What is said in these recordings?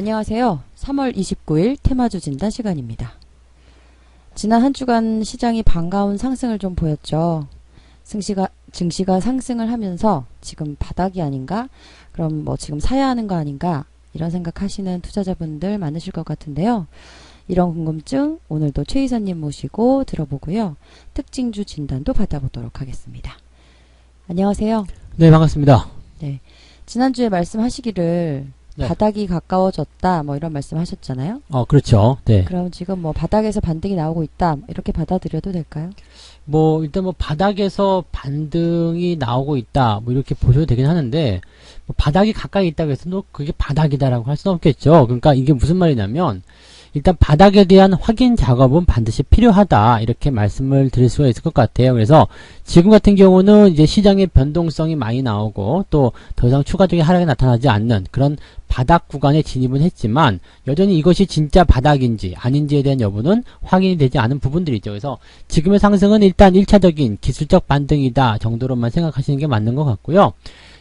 안녕하세요. 3월 29일 테마주 진단 시간입니다. 지난 한 주간 시장이 반가운 상승을 좀 보였죠. 증시가 상승을 하면서 지금 바닥이 아닌가? 그럼 뭐 지금 사야 하는 거 아닌가? 이런 생각하시는 투자자분들 많으실 것 같은데요. 이런 궁금증 오늘도 최 이사님 모시고 들어보고요. 특징주 진단도 받아보도록 하겠습니다. 안녕하세요. 네, 반갑습니다. 네, 지난주에 말씀하시기를 네. 바닥이 가까워졌다 뭐 이런 말씀 하셨잖아요. 그렇죠. 네. 그럼 지금 뭐 바닥에서 반등이 나오고 있다 이렇게 받아들여도 될까요? 일단 바닥에서 반등이 나오고 있다 뭐 이렇게 보셔도 되긴 하는데 바닥이 가까이 있다고 해서 그게 바닥이다라고 할 수는 없겠죠. 그러니까 이게 무슨 말이냐면 일단 바닥에 대한 확인 작업은 반드시 필요하다 이렇게 말씀을 드릴 수가 있을 것 같아요. 그래서 지금 같은 경우는 이제 시장의 변동성이 많이 나오고 또 더 이상 추가적인 하락이 나타나지 않는 그런 바닥 구간에 진입은 했지만 여전히 이것이 진짜 바닥인지 아닌지에 대한 여부는 확인이 되지 않은 부분들이 있죠. 그래서 지금의 상승은 일단 1차적인 기술적 반등이다 정도로만 생각하시는 게 맞는 것 같고요.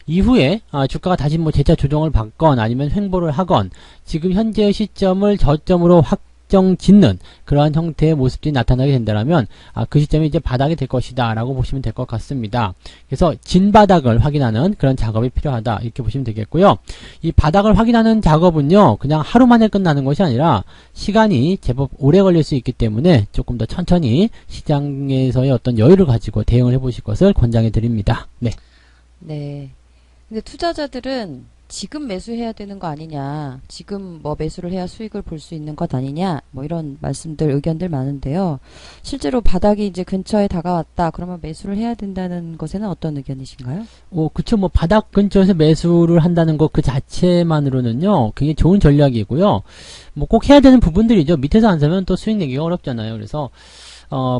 이후에 주가가 다시 재차 조정을 받건 아니면 횡보를 하건 지금 현재의 시점을 저점으로 확정 짓는 그러한 형태의 모습들이 나타나게 된다면 그 시점이 이제 바닥이 될 것이다 라고 보시면 될 것 같습니다. 그래서 진바닥을 확인하는 그런 작업이 필요하다 이렇게 보시면 되겠고요. 이 바닥을 확인하는 작업은요 그냥 하루 만에 끝나는 것이 아니라 시간이 제법 오래 걸릴 수 있기 때문에 조금 더 천천히 시장에서의 어떤 여유를 가지고 대응을 해보실 것을 권장해 드립니다. 네. 네. 근데 투자자들은 지금 매수해야 되는 거 아니냐, 지금 뭐 매수를 해야 수익을 볼 수 있는 것 아니냐, 뭐 이런 말씀들, 의견들 많은데요. 실제로 바닥이 이제 근처에 다가왔다, 그러면 매수를 해야 된다는 것에는 어떤 의견이신가요? 그쵸. 바닥 근처에서 매수를 한다는 것 그 자체만으로는요, 굉장히 좋은 전략이고요. 꼭 해야 되는 부분들이죠. 밑에서 안 사면 또 수익 내기가 어렵잖아요. 그래서,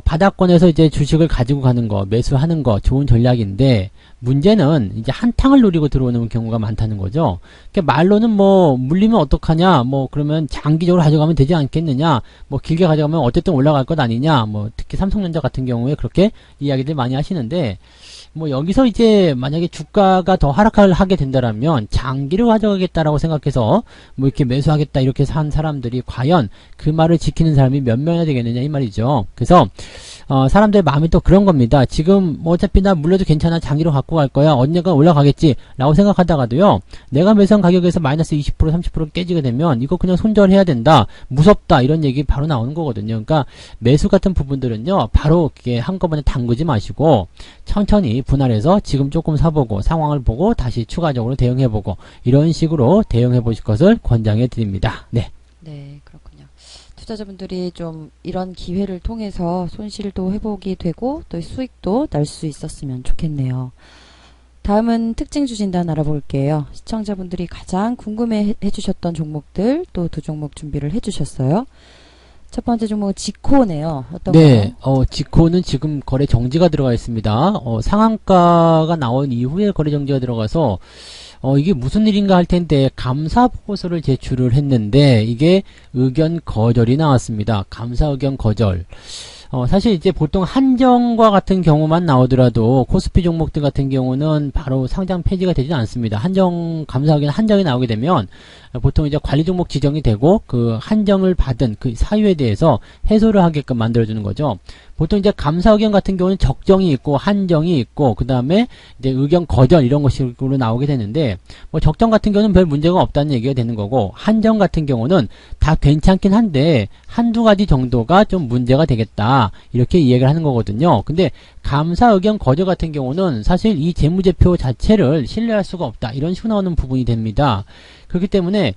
바닥권에서 이제 주식을 가지고 가는 거, 매수하는 거 좋은 전략인데, 문제는 이제 한탕을 노리고 들어오는 경우가 많다는 거죠. 그러니까 말로는 물리면 어떡하냐, 그러면 장기적으로 가져가면 되지 않겠느냐, 길게 가져가면 어쨌든 올라갈 것 아니냐, 특히 삼성전자 같은 경우에 그렇게 이야기들 많이 하시는데, 여기서 이제 만약에 주가가 더 하락을 하게 된다면 장기를 가져가겠다라고 생각해서 이렇게 매수하겠다 이렇게 산 사람들이 과연 그 말을 지키는 사람이 몇 명이나 되겠느냐 이 말이죠. 그래서 사람들의 마음이 또 그런 겁니다. 지금 어차피 나 물려도 괜찮아, 장기로 갖고 갈 거야, 언젠가 올라가겠지 라고 생각하다가도요 내가 매수한 가격에서 마이너스 20% 30% 깨지게 되면 이거 그냥 손절해야 된다, 무섭다 이런 얘기 바로 나오는 거거든요. 그러니까 매수 같은 부분들은요 바로 그게 한꺼번에 담그지 마시고 천천히 분할해서 지금 조금 사보고 상황을 보고 다시 추가적으로 대응해보고 이런 식으로 대응해 보실 것을 권장해 드립니다. 네. 네, 그렇군요. 투자자분들이 좀 이런 기회를 통해서 손실도 회복이 되고 또 수익도 날 수 있었으면 좋겠네요. 다음은 특징주 진단 알아볼게요. 시청자분들이 가장 궁금해 해주셨던 종목들 또 두 종목 준비를 해주셨어요. 첫 번째 종목은 지코네요. 어떤 네, 거요? 지코는 지금 거래 정지가 들어가 있습니다. 상한가가 나온 이후에 거래 정지가 들어가서 이게 무슨 일인가 할 텐데 감사 보고서를 제출을 했는데 이게 의견 거절이 나왔습니다. 감사 의견 거절. 사실 이제 보통 한정과 같은 경우만 나오더라도 코스피 종목들 같은 경우는 바로 상장 폐지가 되지 않습니다. 감사 의견 한정이 나오게 되면 보통 이제 관리 종목 지정이 되고 그 한정을 받은 그 사유에 대해서 해소를 하게끔 만들어주는 거죠. 보통 이제 감사 의견 같은 경우는 적정이 있고 한정이 있고 그 다음에 이제 의견 거절 이런 것으로 나오게 되는데 적정 같은 경우는 별 문제가 없다는 얘기가 되는 거고 한정 같은 경우는 다 괜찮긴 한데 한두 가지 정도가 좀 문제가 되겠다 이렇게 이야기를 하는 거거든요. 근데 감사 의견 거절 같은 경우는 사실 이 재무제표 자체를 신뢰할 수가 없다 이런 식으로 나오는 부분이 됩니다. 그렇기 때문에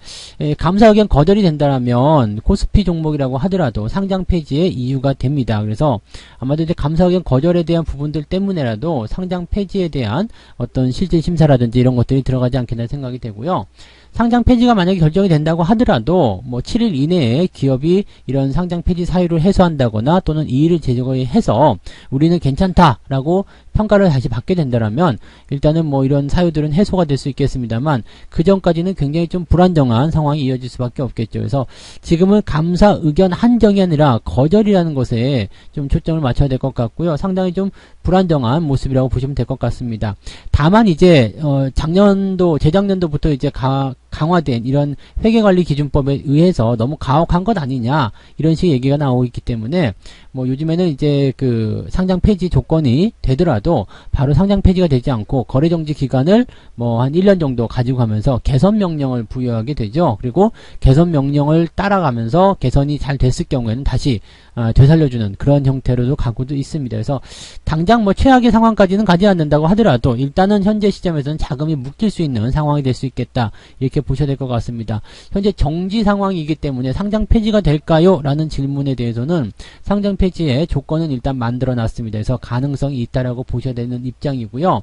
감사 의견 거절이 된다라면 코스피 종목이라고 하더라도 상장 폐지의 이유가 됩니다. 그래서 아마도 이제 감사 의견 거절에 대한 부분들 때문에라도 상장 폐지에 대한 어떤 실질 심사라든지 이런 것들이 들어가지 않겠나 생각이 되고요. 상장 폐지가 만약에 결정이 된다고 하더라도 7일 이내에 기업이 이런 상장 폐지 사유를 해소한다거나 또는 이의를 제거해서 우리는 괜찮다라고 평가를 다시 받게 된다면 일단은 이런 사유들은 해소가 될 수 있겠습니다만 그 전까지는 굉장히 좀 불안정한 상황이 이어질 수밖에 없겠죠. 그래서 지금은 감사 의견 한정이 아니라 거절이라는 것에 좀 초점을 맞춰야 될 것 같고요. 상당히 좀 불안정한 모습이라고 보시면 될 것 같습니다. 다만 이제 재작년도부터 이제 강화된 이런 회계관리기준법에 의해서 너무 가혹한 것 아니냐 이런 식의 얘기가 나오고 있기 때문에 뭐 요즘에는 이제 그 상장 폐지 조건이 되더라도 바로 상장 폐지가 되지 않고 거래정지 기간을 뭐 한 1년 정도 가지고 가면서 개선 명령을 부여하게 되죠. 그리고 개선 명령을 따라가면서 개선이 잘 됐을 경우에는 다시 되살려주는 그런 형태로도 가고도 있습니다. 그래서 당장 뭐 최악의 상황까지는 가지 않는다고 하더라도 일단은 현재 시점에서는 자금이 묶일 수 있는 상황이 될 수 있겠다 이렇게 보셔야 될 것 같습니다. 현재 정지 상황이기 때문에 상장 폐지가 될까요? 라는 질문에 대해서는 상장 폐지의 조건은 일단 만들어 놨습니다. 그래서 가능성이 있다라고 보셔야 되는 입장이고요.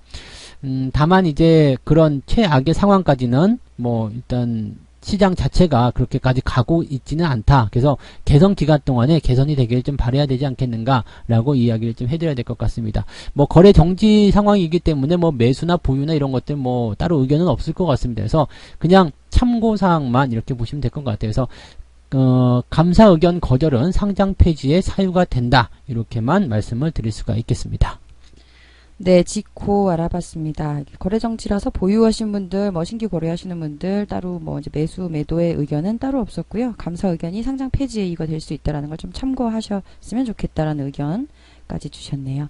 다만 이제 그런 최악의 상황까지는 뭐 일단 시장 자체가 그렇게까지 가고 있지는 않다. 그래서 개선 기간 동안에 개선이 되기를 좀 바라야 되지 않겠는가라고 이야기를 좀 해드려야 될 것 같습니다. 뭐 거래 정지 상황이기 때문에 뭐 매수나 보유나 이런 것들 뭐 따로 의견은 없을 것 같습니다. 그래서 그냥 참고 사항만 이렇게 보시면 될 것 같아요. 그래서 감사 의견 거절은 상장 폐지의 사유가 된다. 이렇게만 말씀을 드릴 수가 있겠습니다. 네, 지코 알아봤습니다. 거래 정지라서 보유하신 분들, 뭐 신규 거래하시는 분들 따로 뭐 이제 매수 매도의 의견은 따로 없었고요. 감사 의견이 상장 폐지의 이유가 될 수 있다라는 걸 좀 참고하셨으면 좋겠다라는 의견까지 주셨네요.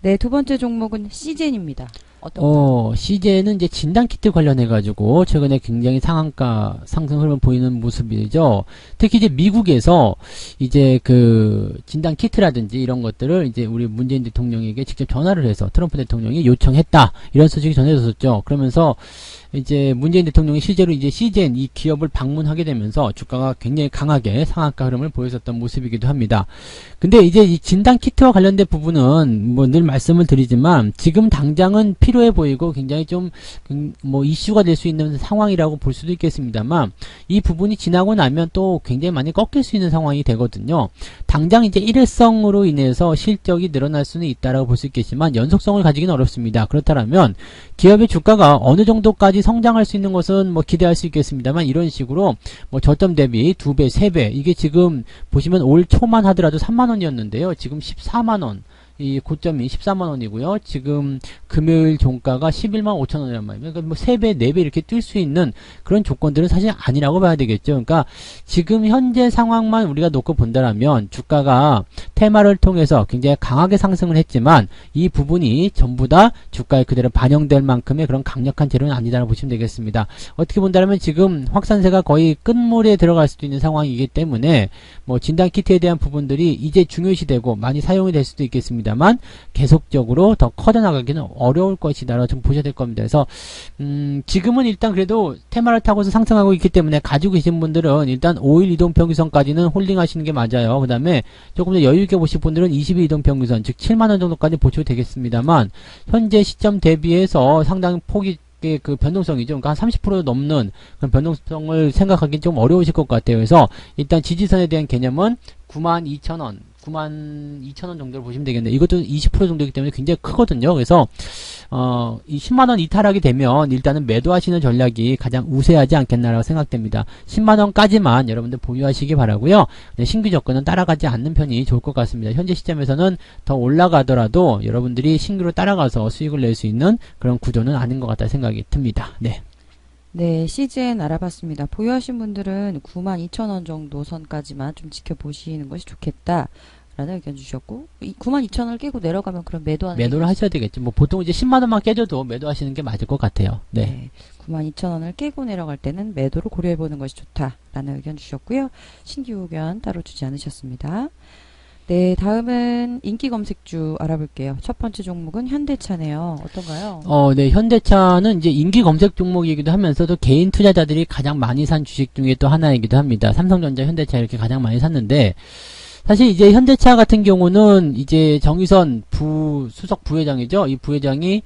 네, 두 번째 종목은 시젠입니다. 어떤가요? CJ는 이제 진단키트 관련해가지고, 최근에 굉장히 상한가 상승 흐름을 보이는 모습이죠. 특히 이제 미국에서, 이제 그, 진단키트라든지 이런 것들을 이제 우리 문재인 대통령에게 직접 전화를 해서 트럼프 대통령이 요청했다. 이런 소식이 전해졌었죠. 그러면서, 이제 문재인 대통령이 실제로 이제 CJ 이 기업을 방문하게 되면서 주가가 굉장히 강하게 상한가 흐름을 보였었던 모습이기도 합니다. 근데 이제 이 진단 키트와 관련된 부분은 뭐 늘 말씀을 드리지만 지금 당장은 필요해 보이고 굉장히 좀 뭐 이슈가 될 수 있는 상황이라고 볼 수도 있겠습니다만 이 부분이 지나고 나면 또 굉장히 많이 꺾일 수 있는 상황이 되거든요. 당장 이제 일회성으로 인해서 실적이 늘어날 수는 있다라고 볼 수 있겠지만 연속성을 가지기는 어렵습니다. 그렇다면 기업의 주가가 어느 정도까지 성장할 수 있는 것은 뭐 기대할 수 있겠습니다만 이런 식으로 뭐 저점 대비 2배, 3배 이게 지금 보시면 올 초만 하더라도 3만원이었는데요. 지금 14만원 이 고점이 14만원이고요. 지금 금요일 종가가 11만 5천원이란 말이에요. 그러니까 뭐 3배, 4배 이렇게 뛸 수 있는 그런 조건들은 사실 아니라고 봐야 되겠죠. 그러니까 지금 현재 상황만 우리가 놓고 본다라면 주가가 테마를 통해서 굉장히 강하게 상승을 했지만 이 부분이 전부 다 주가에 그대로 반영될 만큼의 그런 강력한 재료는 아니다라고 보시면 되겠습니다. 어떻게 본다면 지금 확산세가 거의 끝물에 들어갈 수도 있는 상황이기 때문에 뭐 진단키트에 대한 부분들이 이제 중요시되고 많이 사용이 될 수도 있겠습니다. 다만 계속적으로 더 커져나가기는 어려울 것이다라고 좀 보셔야 될 겁니다. 그래서 지금은 일단 그래도 테마를 타고서 상승하고 있기 때문에 가지고 계신 분들은 일단 5일 이동평균선까지는 홀딩하시는 게 맞아요. 그 다음에 조금 더 여유있게 보실 분들은 20일 이동평균선 즉 7만원 정도까지 보셔도 되겠습니다만 현재 시점 대비해서 상당히 폭이 그 변동성이죠. 그러니까 한 30% 넘는 그런 변동성을 생각하기 좀 어려우실 것 같아요. 그래서 일단 지지선에 대한 개념은 92,000원 92,000원 정도를 보시면 되겠네요. 이것도 20% 정도이기 때문에 굉장히 크거든요. 그래서 이 10만원 이탈하게 되면 일단은 매도하시는 전략이 가장 우세하지 않겠나라고 생각됩니다. 10만원까지만 여러분들 보유하시기 바라고요. 신규 접근은 따라가지 않는 편이 좋을 것 같습니다. 현재 시점에서는 더 올라가더라도 여러분들이 신규로 따라가서 수익을 낼 수 있는 그런 구조는 아닌 것 같다 생각이 듭니다. 네. 네, CGN 알아봤습니다. 보유하신 분들은 92,000원 정도 선까지만 좀 지켜보시는 것이 좋겠다. 라는 의견 주셨고, 92,000원을 깨고 내려가면 그럼 매도를 하셔야 되겠죠. 뭐 보통 이제 10만원만 깨져도 매도하시는 게 맞을 것 같아요. 네. 92,000원을 깨고 내려갈 때는 매도를 고려해보는 것이 좋다라는 의견 주셨고요. 신규 의견 따로 주지 않으셨습니다. 네, 다음은 인기 검색주 알아볼게요. 첫 번째 종목은 현대차네요. 어떤가요? 네, 현대차는 이제 인기 검색 종목이기도 하면서도 개인 투자자들이 가장 많이 산 주식 중에 또 하나이기도 합니다. 삼성전자, 현대차 이렇게 가장 많이 샀는데, 사실 이제 현대차 같은 경우는 이제 정의선 수석 부회장이죠. 이 부회장이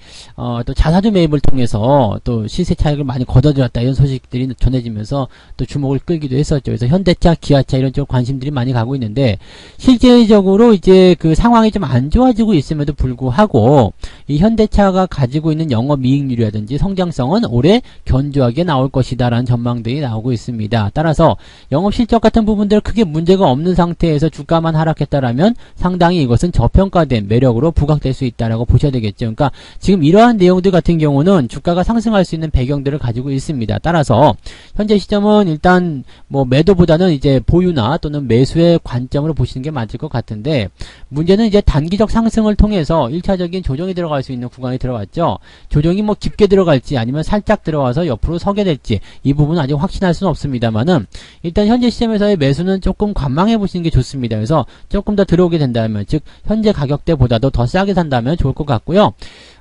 또 자사주 매입을 통해서 또 시세 차익을 많이 거둬들였다 이런 소식들이 전해지면서 또 주목을 끌기도 했었죠. 그래서 현대차, 기아차 이런 쪽 관심들이 많이 가고 있는데 실제적으로 이제 그 상황이 좀 안 좋아지고 있음에도 불구하고 이 현대차가 가지고 있는 영업이익률이라든지 성장성은 올해 견조하게 나올 것이다라는 전망들이 나오고 있습니다. 따라서 영업실적 같은 부분들 크게 문제가 없는 상태에서 주가만 하락했다라면 상당히 이것은 저평가된 매력으로 전체적으로 부각될 수 있다라고 보셔야 되겠죠. 그러니까 지금 이러한 내용들 같은 경우는 주가가 상승할 수 있는 배경들을 가지고 있습니다. 따라서 현재 시점은 일단 뭐 매도보다는 이제 보유나 또는 매수의 관점으로 보시는 게 맞을 것 같은데, 문제는 이제 단기적 상승을 통해서 1차적인 조정이 들어갈 수 있는 구간이 들어갔죠. 조정이 뭐 깊게 들어갈지 아니면 살짝 들어와서 옆으로 서게 될지 이 부분은 아직 확신할 수는 없습니다만은, 일단 현재 시점에서의 매수는 조금 관망해 보시는 게 좋습니다. 그래서 조금 더 들어오게 된다면, 즉 현재 가격대보다도 더 싸게 산다면 좋을 것 같고요.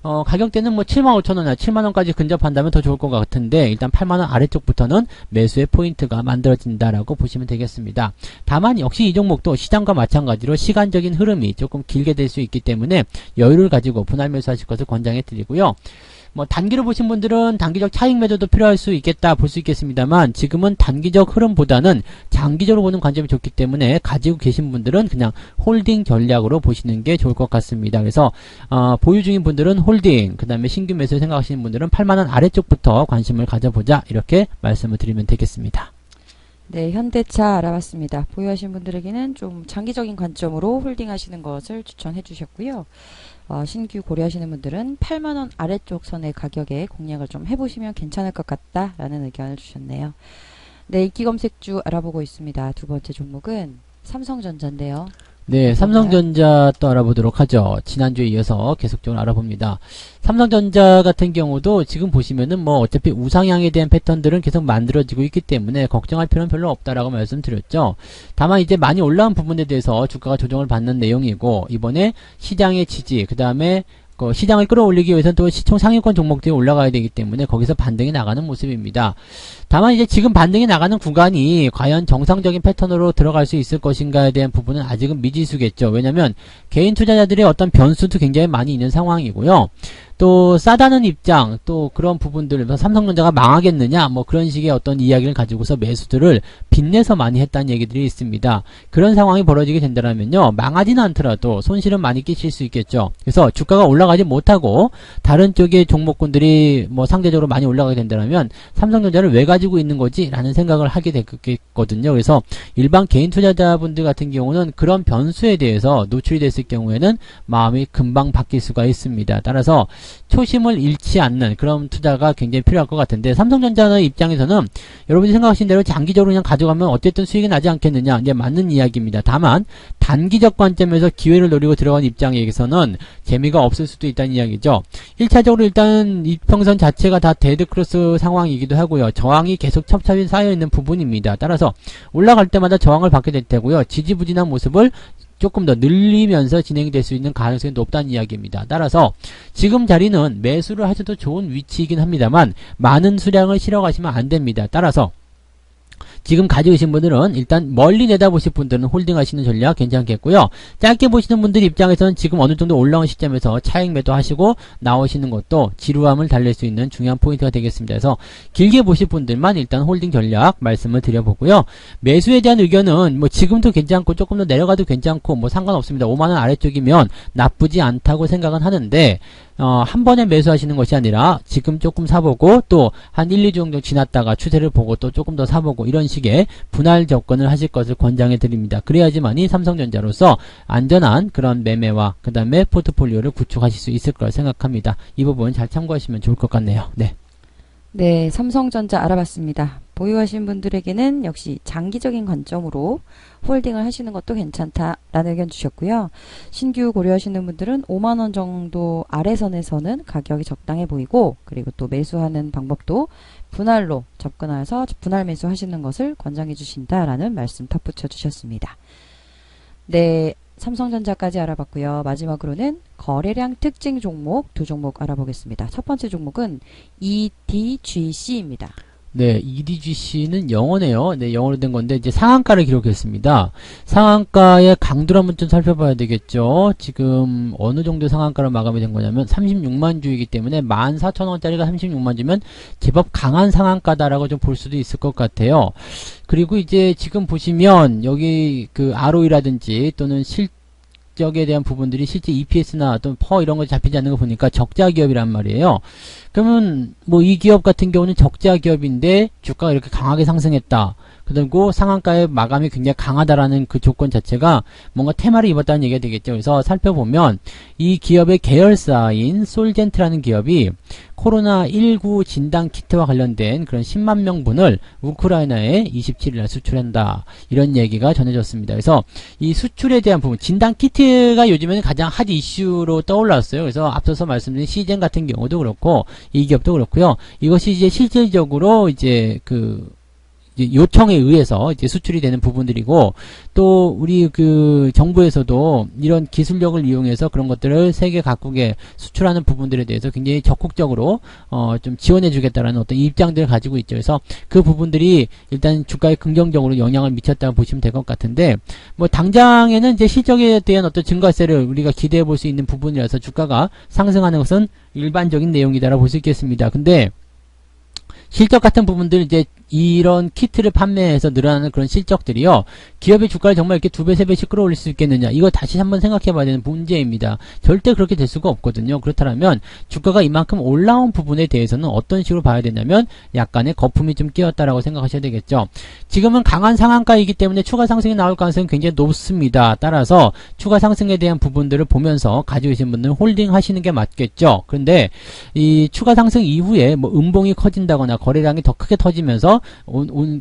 가격대는 뭐 75,000원이나 7만원까지 근접한다면 더 좋을 것 같은데, 일단 8만원 아래쪽부터는 매수의 포인트가 만들어진다라고 보시면 되겠습니다. 다만 역시 이 종목도 시장과 마찬가지로 시간적인 흐름이 조금 길게 될 수 있기 때문에 여유를 가지고 분할 매수하실 것을 권장해 드리고요. 뭐 단기로 보신 분들은 단기적 차익 매도도 필요할 수 있겠다 볼 수 있겠습니다만, 지금은 단기적 흐름보다는 장기적으로 보는 관점이 좋기 때문에 가지고 계신 분들은 그냥 홀딩 전략으로 보시는 게 좋을 것 같습니다. 그래서 보유 중인 분들은 홀딩, 그 다음에 신규 매수 생각하시는 분들은 8만원 아래쪽부터 관심을 가져보자, 이렇게 말씀을 드리면 되겠습니다. 네, 현대차 알아봤습니다. 보유하신 분들에게는 좀 장기적인 관점으로 홀딩하시는 것을 추천해 주셨고요. 신규 고려하시는 분들은 8만원 아래쪽 선의 가격에 공략을 좀 해보시면 괜찮을 것 같다라는 의견을 주셨네요. 네, 인기 검색주 알아보고 있습니다. 두 번째 종목은 삼성전자인데요. 네, 삼성전자 또 알아보도록 하죠. 지난주에 이어서 계속적으로 알아봅니다. 삼성전자 같은 경우도 지금 보시면은 뭐 어차피 우상향에 대한 패턴들은 계속 만들어지고 있기 때문에 걱정할 필요는 별로 없다라고 말씀드렸죠. 다만 이제 많이 올라온 부분에 대해서 주가가 조정을 받는 내용이고, 이번에 시장의 지지, 그 다음에 시장을 끌어올리기 위해서는 또 시총 상위권 종목들이 올라가야 되기 때문에 거기서 반등이 나가는 모습입니다. 다만 이제 지금 반등이 나가는 구간이 과연 정상적인 패턴으로 들어갈 수 있을 것인가에 대한 부분은 아직은 미지수겠죠. 왜냐하면 개인 투자자들의 어떤 변수도 굉장히 많이 있는 상황이고요. 또 싸다는 입장, 또 그런 부분들, 삼성전자가 망하겠느냐 뭐 그런 식의 어떤 이야기를 가지고서 매수들을 빚내서 많이 했다는 얘기들이 있습니다. 그런 상황이 벌어지게 된다면요, 망하지는 않더라도 손실은 많이 끼칠 수 있겠죠. 그래서 주가가 올라가지 못하고 다른 쪽의 종목군들이 뭐 상대적으로 많이 올라가게 된다면 삼성전자를 왜 가지고 있는 거지? 라는 생각을 하게 되겠거든요. 그래서 일반 개인 투자자분들 같은 경우는 그런 변수에 대해서 노출이 됐을 경우에는 마음이 금방 바뀔 수가 있습니다. 따라서 초심을 잃지 않는 그런 투자가 굉장히 필요할 것 같은데, 삼성전자의 입장에서는 여러분이 생각하신 대로 장기적으로 그냥 가져가면 어쨌든 수익이 나지 않겠느냐, 이제 맞는 이야기입니다. 다만 단기적 관점에서 기회를 노리고 들어간 입장에서는 재미가 없을 수도 있다는 이야기죠. 1차적으로 일단 이평선 자체가 다 데드크로스 상황이기도 하고요. 저항이 계속 첩첩이 쌓여있는 부분입니다. 따라서 올라갈 때마다 저항을 받게 될 테고요. 지지부진한 모습을 조금 더 늘리면서 진행이 될 수 있는 가능성이 높다는 이야기입니다. 따라서 지금 자리는 매수를 하셔도 좋은 위치이긴 합니다만 많은 수량을 실어 가시면 안 됩니다. 따라서 지금 가지고 계신 분들은 일단 멀리 내다보실 분들은 홀딩하시는 전략 괜찮겠고요. 짧게 보시는 분들 입장에서는 지금 어느 정도 올라온 시점에서 차익 매도하시고 나오시는 것도 지루함을 달랠 수 있는 중요한 포인트가 되겠습니다. 그래서 길게 보실 분들만 일단 홀딩 전략 말씀을 드려보고요. 매수에 대한 의견은 뭐 지금도 괜찮고 조금 더 내려가도 괜찮고 뭐 상관없습니다. 5만원 아래쪽이면 나쁘지 않다고 생각은 하는데, 한 번에 매수하시는 것이 아니라 지금 조금 사보고 또 한 1, 2주 정도 지났다가 추세를 보고 또 조금 더 사보고 이런 식의 분할 접근을 하실 것을 권장해 드립니다. 그래야지만이 삼성전자로서 안전한 그런 매매와 그 다음에 포트폴리오를 구축하실 수 있을 거라 생각합니다. 이 부분 잘 참고하시면 좋을 것 같네요. 네. 네, 삼성전자 알아봤습니다. 보유하신 분들에게는 역시 장기적인 관점으로 홀딩을 하시는 것도 괜찮다라는 의견 주셨고요. 신규 고려하시는 분들은 5만원 정도 아래선에서는 가격이 적당해 보이고, 그리고 또 매수하는 방법도 분할로 접근해서 분할 매수하시는 것을 권장해 주신다라는 말씀 덧붙여 주셨습니다. 네, 삼성전자까지 알아봤고요. 마지막으로는 거래량 특징 종목 두 종목 알아보겠습니다. 첫 번째 종목은 EDGC입니다. 네, EDGC는 영어네요. 네, 영어로 된 건데 이제 상한가를 기록했습니다. 상한가의 강도를 한번 좀 살펴봐야 되겠죠. 지금 어느 정도 상한가로 마감이 된 거냐면 36만 주이기 때문에 14,000원짜리가 36만 주면 제법 강한 상한가다라고 좀 볼 수도 있을 것 같아요. 그리고 이제 지금 보시면 여기 그 ROE라든지 또는 실적에 대한 부분들이 실제 EPS나 또는 퍼 이런 거 잡히지 않는 거 보니까 적자 기업이란 말이에요. 그러면 뭐 이 기업 같은 경우는 적자 기업인데 주가가 이렇게 강하게 상승했다. 그리고 상한가의 마감이 굉장히 강하다라는 그 조건 자체가 뭔가 테마를 입었다는 얘기가 되겠죠. 그래서 살펴보면 이 기업의 계열사인 솔젠트라는 기업이 코로나19 진단 키트와 관련된 그런 10만 명분을 우크라이나에 27일날 수출한다. 이런 얘기가 전해졌습니다. 그래서 이 수출에 대한 부분, 진단 키트가 요즘에는 가장 핫 이슈로 떠올랐어요. 그래서 앞서서 말씀드린 시젠 같은 경우도 그렇고 이 기업도 그렇고요. 이것이 이제 실질적으로 이제 요청에 의해서 이제 수출이 되는 부분들이고, 또 우리 그 정부에서도 이런 기술력을 이용해서 그런 것들을 세계 각국에 수출하는 부분들에 대해서 굉장히 적극적으로 좀 지원해 주겠다라는 어떤 입장들을 가지고 있죠. 그래서 그 부분들이 일단 주가에 긍정적으로 영향을 미쳤다고 보시면 될 것 같은데, 뭐 당장에는 이제 실적에 대한 어떤 증가세를 우리가 기대해 볼 수 있는 부분이라서 주가가 상승하는 것은 일반적인 내용이다라고 볼 수 있겠습니다. 근데 실적 같은 부분들, 이제 이런 키트를 판매해서 늘어나는 그런 실적들이요, 기업의 주가를 정말 이렇게 2배, 3배씩 끌어올릴 수 있겠느냐, 이거 다시 한번 생각해 봐야 되는 문제입니다. 절대 그렇게 될 수가 없거든요. 그렇다면 주가가 이만큼 올라온 부분에 대해서는 어떤 식으로 봐야 되냐면 약간의 거품이 좀 끼었다라고 생각하셔야 되겠죠. 지금은 강한 상한가이기 때문에 추가 상승이 나올 가능성이 굉장히 높습니다. 따라서 추가 상승에 대한 부분들을 보면서 가지고 계신 분들은 홀딩 하시는 게 맞겠죠. 그런데 이 추가 상승 이후에 뭐 음봉이 커진다거나 거래량이 더 크게 터지면서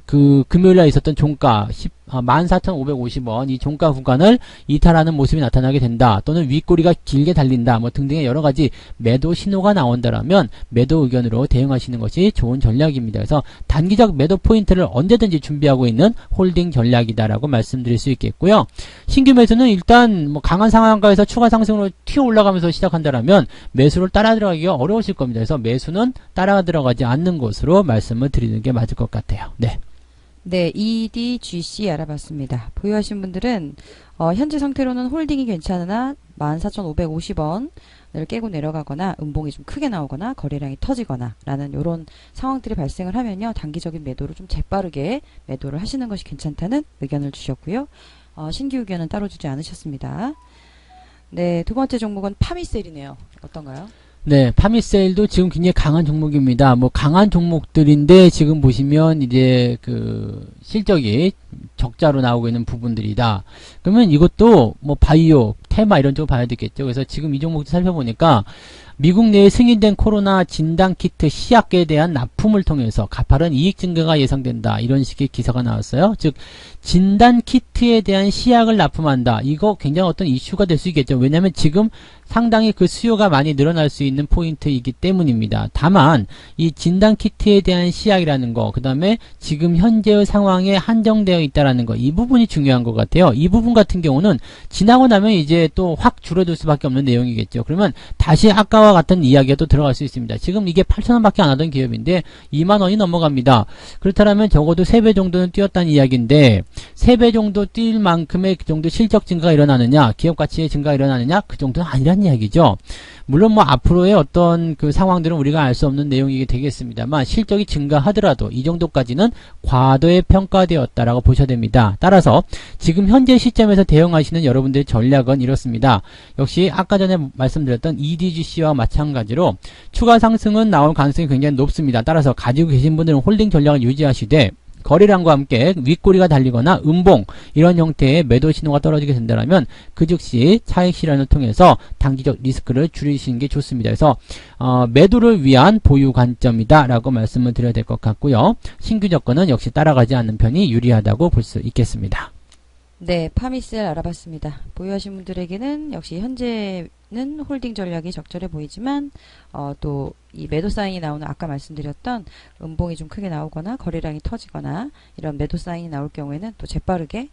그 금요일날 있었던 종가 14,550원 이 종가 구간을 이탈하는 모습이 나타나게 된다. 또는 윗꼬리가 길게 달린다. 뭐 등등의 여러 가지 매도 신호가 나온다라면 매도 의견으로 대응하시는 것이 좋은 전략입니다. 그래서 단기적 매도 포인트를 언제든지 준비하고 있는 홀딩 전략이다라고 말씀드릴 수 있겠고요. 신규 매수는 일단 뭐 강한 상한가에서 추가 상승으로 튀어 올라가면서 시작한다라면 매수를 따라 들어가기가 어려우실 겁니다. 그래서 매수는 따라 들어가지 않는 것으로 말씀을 드리는 게 맞을 것 같아요. 네. 네, EDGC 알아봤습니다. 보유하신 분들은 현재 상태로는 홀딩이 괜찮으나 14,550원을 깨고 내려가거나 음봉이 좀 크게 나오거나 거래량이 터지거나 라는 이런 상황들이 발생을 하면요, 단기적인 매도를 좀 재빠르게 매도를 하시는 것이 괜찮다는 의견을 주셨고요. 신규 의견은 따로 주지 않으셨습니다. 네, 두 번째 종목은 파미셀이네요. 어떤가요? 네, 파미세일도 지금 굉장히 강한 종목입니다. 뭐 강한 종목들인데 지금 보시면 이제 그 실적이 적자로 나오고 있는 부분들이다. 그러면 이것도 뭐 바이오, 테마 이런 쪽으로 봐야 되겠죠. 그래서 지금 이 종목도 살펴보니까 미국 내에 승인된 코로나 진단키트 시약에 대한 납품을 통해서 가파른 이익 증가가 예상된다. 이런 식의 기사가 나왔어요. 즉 진단키트에 대한 시약을 납품한다. 이거 굉장히 어떤 이슈가 될 수 있겠죠. 왜냐하면 지금 상당히 그 수요가 많이 늘어날 수 있는 포인트이기 때문입니다. 다만 이 진단키트에 대한 시약이라는 거, 그 다음에 지금 현재의 상황에 한정되어 있다라는 거, 이 부분이 중요한 것 같아요. 이 부분 같은 경우는 지나고 나면 이제 또 확 줄어들 수밖에 없는 내용이겠죠. 그러면 다시 아까와 같은 이야기가 또 들어갈 수 있습니다. 지금 이게 8,000원밖에 안 하던 기업인데 2만원이 넘어갑니다. 그렇다면 적어도 3배 정도는 뛰었다는 이야기인데 3배 정도 뛸 만큼의 그 정도 실적 증가가 일어나느냐, 기업 가치의 증가가 일어나느냐, 그 정도는 아니란 이야기죠. 물론 뭐 앞으로의 어떤 그 상황들은 우리가 알 수 없는 내용이 되겠습니다만 실적이 증가하더라도 이 정도까지는 과도에 평가되었다라고 보셔야 됩니다. 따라서 지금 현재 시점에서 대응하시는 여러분들의 전략은 이렇습니다. 역시 아까 전에 말씀드렸던 EDGC와 마찬가지로 추가 상승은 나올 가능성이 굉장히 높습니다. 따라서 가지고 계신 분들은 홀딩 전략을 유지하시되 거래량과 함께 윗꼬리가 달리거나 음봉 이런 형태의 매도 신호가 떨어지게 된다면 그 즉시 차익 실현을 통해서 단기적 리스크를 줄이시는 게 좋습니다. 그래서 매도를 위한 보유 관점이다 라고 말씀을 드려야 될 것 같고요. 신규 조건은 역시 따라가지 않는 편이 유리하다고 볼 수 있겠습니다. 네, 파미셀 알아봤습니다. 보유하신 분들에게는 역시 현재는 홀딩 전략이 적절해 보이지만 또 이 매도 사인이 나오는 아까 말씀드렸던 음봉이 좀 크게 나오거나 거래량이 터지거나 이런 매도 사인이 나올 경우에는 또 재빠르게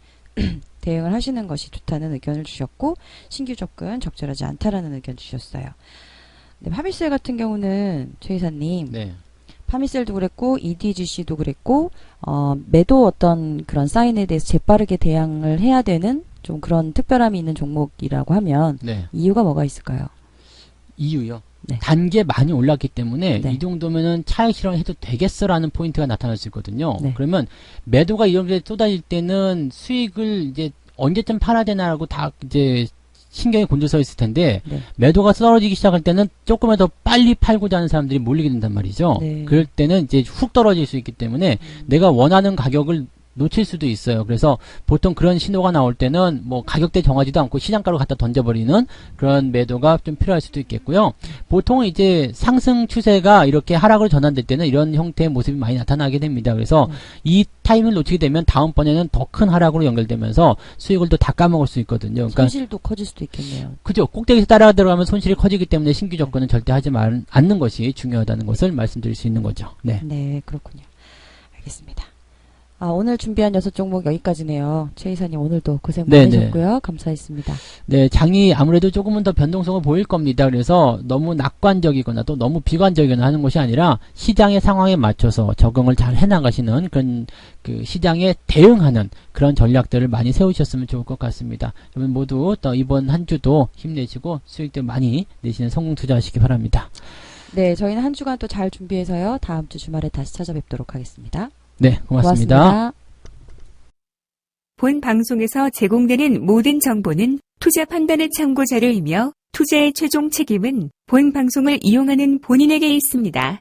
대응을 하시는 것이 좋다는 의견을 주셨고, 신규 접근 적절하지 않다라는 의견 주셨어요. 네, 파미셀 같은 경우는 최 이사님, 네. 파미셀도 그랬고 EDGC도 그랬고 매도 어떤 그런 사인에 대해서 재빠르게 대응을 해야 되는 좀 그런 특별함이 있는 종목이라고 하면 네. 이유가 뭐가 있을까요? 이유요. 네. 단계 많이 올랐기 때문에 네. 이 정도면은 차익 실현해도 되겠어라는 포인트가 나타날 수 있거든요. 네. 그러면 매도가 이렇게 쏟아질 때는 수익을 이제 언제쯤 팔아야 되나라고 다 이제 신경이 곤두서 있을 텐데 네. 매도가 떨어지기 시작할 때는 조금만 더 빨리 팔고자 하는 사람들이 몰리게 된단 말이죠. 네. 그럴 때는 이제 훅 떨어질 수 있기 때문에 내가 원하는 가격을 놓칠 수도 있어요. 그래서 보통 그런 신호가 나올 때는 뭐 가격대 정하지도 않고 시장가로 갖다 던져버리는 그런 매도가 좀 필요할 수도 있겠고요. 보통 이제 상승 추세가 이렇게 하락으로 전환될 때는 이런 형태의 모습이 많이 나타나게 됩니다. 그래서 이 타이밍을 놓치게 되면 다음번에는 더 큰 하락으로 연결되면서 수익을 또 다 까먹을 수 있거든요. 그러니까 손실도 커질 수도 있겠네요. 그죠. 꼭대기에서 따라 들어가면 손실이 커지기 때문에 신규 접근은 절대 하지 않는 것이 중요하다는 것을 말씀드릴 수 있는 거죠. 네. 네, 그렇군요. 알겠습니다. 오늘 준비한 6종목 여기까지네요. 최 이사님 오늘도 고생 많으셨고요. 감사했습니다. 네, 장이 아무래도 조금은 더 변동성을 보일 겁니다. 그래서 너무 낙관적이거나 또 너무 비관적이거나 하는 것이 아니라 시장의 상황에 맞춰서 적응을 잘 해나가시는 그런 그 시장에 대응하는 그런 전략들을 많이 세우셨으면 좋을 것 같습니다. 여러분 모두 또 이번 한 주도 힘내시고 수익들 많이 내시는 성공 투자하시기 바랍니다. 네, 저희는 한 주간 또 잘 준비해서요. 다음 주 주말에 다시 찾아뵙도록 하겠습니다. 네, 고맙습니다. 본 방송에서 제공되는 모든 정보는 투자 판단의 참고 자료이며 투자의 최종 책임은 본 방송을 이용하는 본인에게 있습니다.